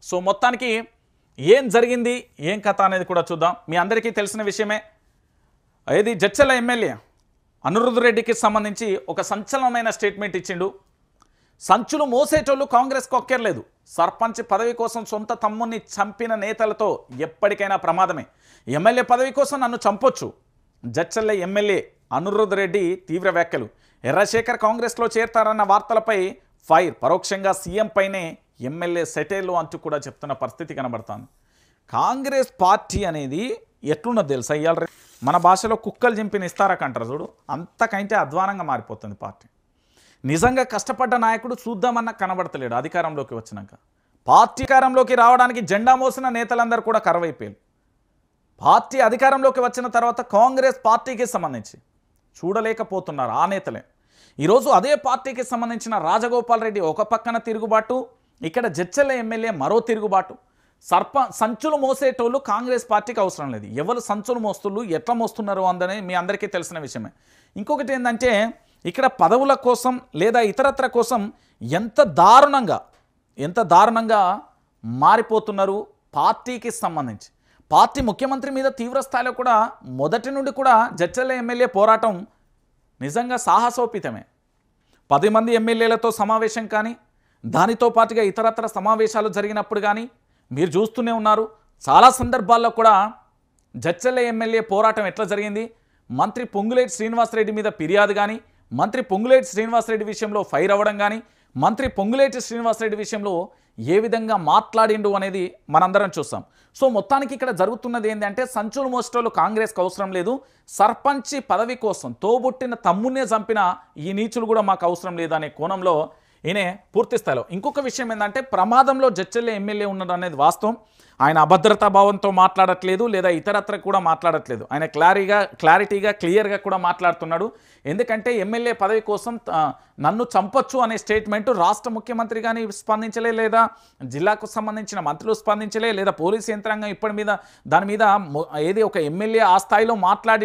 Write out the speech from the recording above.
So మొత్తానికి ఏం జరిగింది ఏం కథ అనేది కూడా చూద్దాం. మీ అందరికీ తెలిసిన విషయమే. ఏది జడ్చర్ల ఎమ్మెల్యే అనిరుద్ధ్ రెడ్డికి సంబంధించి ఒక సంచలనమైన స్టేట్మెంట్ ఇచ్చిండు. సంచులు మోసేటోళ్ళు కాంగ్రెస్ కొక్కెర్లేదు. సర్పంచ్ పదవి కోసం సొంత తమ్ముని చంపిన నేతలతో ఎప్పటికైనా ప్రమాదమే. ఎమ్మెల్యే పదవి కోసం నన్ను చంపొచ్చు. జడ్చర్ల ఎమ్మెల్యే అనిరుద్ధ్ రెడ్డి తీవ్ర వ్యాఖ్యలు. ఎర్రశేఖర్ కాంగ్రెస్లో చేరతారన్న వార్తలపై ఫైర్. పరోక్షంగా సీఎం పైనే ఎమ్మెల్యే సెటైర్లు అంటూ కూడా చెప్తున్న పరిస్థితి కనబడుతుంది. కాంగ్రెస్ పార్టీ అనేది ఎట్లున్నది తెలుసా? ఇవాళ మన భాషలో కుక్కలు చింపిన ఇస్తారకంటారు చూడు, అంతకంటే అధ్వానంగా మారిపోతుంది పార్టీ. నిజంగా కష్టపడ్డ నాయకుడు చూద్దామన్నా కనబడతలేడు. అధికారంలోకి వచ్చినాక పార్టీ అధికారంలోకి రావడానికి జెండా మోసిన నేతలందరూ కూడా కరవైపోయారు. పార్టీ అధికారంలోకి వచ్చిన తర్వాత కాంగ్రెస్ పార్టీకి సంబంధించి చూడలేకపోతున్నారు ఆ నేతలే. ఈరోజు అదే పార్టీకి సంబంధించిన రాజగోపాల్ రెడ్డి ఒక పక్కన తిరుగుబాటు, ఇక్కడ జడ్చర్ల ఎమ్మెల్యే మరో తిరుగుబాటు. సంచులు మోసేటోళ్ళు కాంగ్రెస్ పార్టీకి అవసరం లేదు. ఎవరు సంచులు మోస్తుళ్ళు ఎట్లా మోస్తున్నారు అందని మీ అందరికీ తెలిసిన విషయమే. ఇంకొకటి ఏంటంటే ఇక్కడ పదవుల కోసం లేదా ఇతరత్ర కోసం ఎంత దారుణంగా మారిపోతున్నారు పార్టీకి సంబంధించి. పార్టీ ముఖ్యమంత్రి మీద తీవ్ర స్థాయిలో కూడా మొదటి నుండి కూడా జడ్చర్ల ఎమ్మెల్యే పోరాటం నిజంగా సాహసోపితమే. 10 మంది ఎమ్మెల్యేలతో సమావేశం కానీ, దానితో పాటుగా ఇతరత్ర సమావేశాలు జరిగినప్పుడు కానీ మీరు చూస్తూనే ఉన్నారు. చాలా సందర్భాల్లో కూడా జడ్చర్ల ఎమ్మెల్యే పోరాటం ఎట్లా జరిగింది. మంత్రి పొంగులేటి శ్రీనివాసరెడ్డి మీద ఫిర్యాదు కానీ, మంత్రి పొంగులేటి శ్రీనివాసరెడ్డి విషయంలో ఫైర్ అవ్వడం కానీ, మంత్రి పొంగులేటి శ్రీనివాసరెడ్డి విషయంలో ఏ విధంగా మాట్లాడిండు అనేది మనందరం చూస్తాం. సో మొత్తానికి ఇక్కడ జరుగుతున్నది ఏంటంటే సంచులు మోస్టోలు కాంగ్రెస్కి అవసరం లేదు. సర్పంచి పదవి కోసం తోబుట్టిన తమ్మున్నే చంపిన ఈ నీచులు కూడా మాకు అవసరం లేదు అనే కోణంలో ఈయన పూర్తి స్థాయిలో. ఇంకొక విషయం ఏంటంటే ప్రమాదంలో జడ్చర్ల ఎమ్మెల్యే ఉన్నాడు అనేది వాస్తవం. ఆయన అభద్రతా భావంతో మాట్లాడట్లేదు లేదా ఇతరత్ర కూడా మాట్లాడట్లేదు. ఆయన క్లారిటీగా క్లియర్గా కూడా మాట్లాడుతున్నాడు. ఎందుకంటే ఎమ్మెల్యే పదవి కోసం నన్ను చంపొచ్చు అనే స్టేట్మెంట్ రాష్ట్ర ముఖ్యమంత్రి కానీ స్పందించలే, లేదా జిల్లాకు సంబంధించిన మంత్రులు స్పందించలే, లేదా పోలీసు యంత్రాంగం దాని మీద ఏది ఒక ఎమ్మెల్యే ఆ స్థాయిలో మాట్లాడి